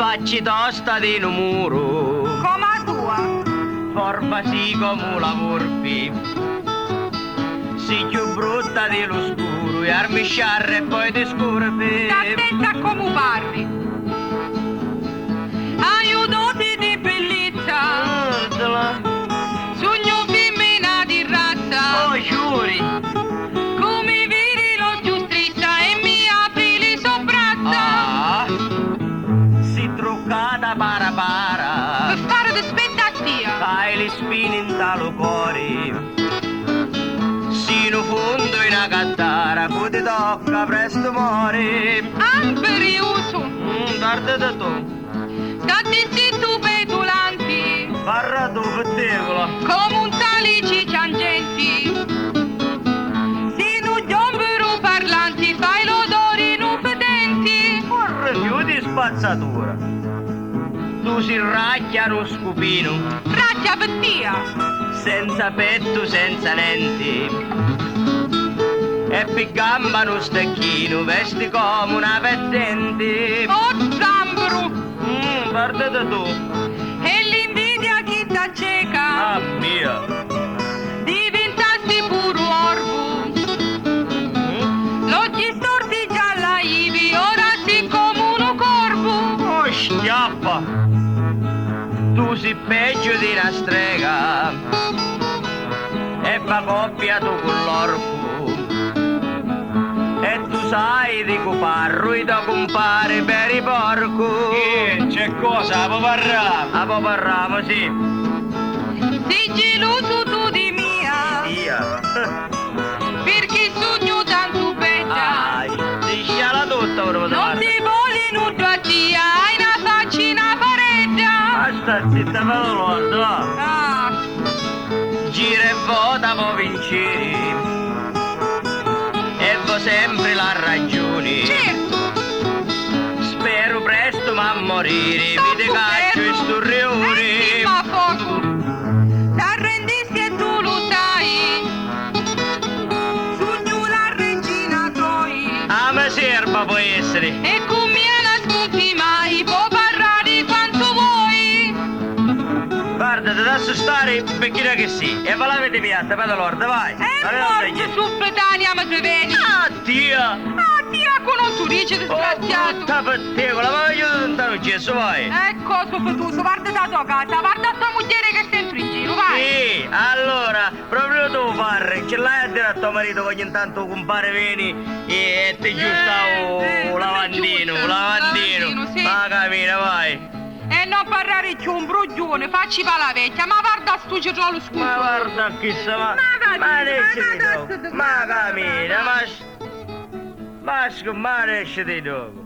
facci tosta di un muro, Come la tua? forbasi come la vorpi, si più brutta di lo scuro, e armisciarre e poi ti scurpi. Sta attenta a come parli. Aiutati di bellezza, Guardala. sogno femmina di razza. Oh, giuri. Come vedi lo più stretta e mi apri le soprazzà. Ah, si truccata para para, Per fare di spettatia. fai le spine in talo cuore. Sino fondo in una cattara, poi ti tocca, presto muore. Amperioso, Guarda tu, stati zitto petulanti, parla tu, pettegola. come un talici ciangenti. Sino giombero parlanti, fai l'odore non fedenti. Corre più di spazzatura. Tu si racchia lo scupino, Racchia pettia, senza petto, senza lenti. E per gamba uno stecchino, vesti come una pettente. o zambro, Guarda tu. e l'invidia chi t'acceca. Ah mia. Diventasti puro orbo, l'occhi storti gialla ivi, ora si come uno corvo. Oh, schiappa. Tu sei peggio di una strega. E fa coppia tu con l'orco. E tu sai di coparro e da compare per i porco. C'è cosa, a poparramo, sì. Sei geloso tu di mia, Via. perché sogno tanto bella. Ai, ti sciala tutta ora. Non ti vuole nulla tia, hai una faccina pareggia. Basta, zitta, me lo guardo, va. Ah, Gira e vota, vo vincere. E vo sempre la ragione. certo, Spero presto ma a morire. Mi te caccio e sturrione. ma poco, t'arrendisti e tu lo sai. Sogno la regina Troi. Ah, ma serba può essere. E con me non spunti mai, può parlare quanto vuoi. Guarda, ti lascio stare perché che sì. E va la vedi piatta, vada lorda, vai. E Vai, morte suppletania ma se vedi. Ah, tia. Ah, tia, conosco dice disgraziato. Tutta pettegola, ma io non te lo gesso, vai. Ecco, soffertoso, guarda da tua casa, guarda tua moglie che è sempre in giro, vai. Sì, allora, proprio tu parri, ce l'hai a dire a tuo marito che ogni tanto compare vieni e ti giusta lavandino, lavandino, sì. Ma cammina, vai. E non parlare più un bruglione, facci pa la vecchia, ma guarda sto cirolo scuso. Ma guarda chissà, ma esci di dopo, ma cammina, ma esci di dopo.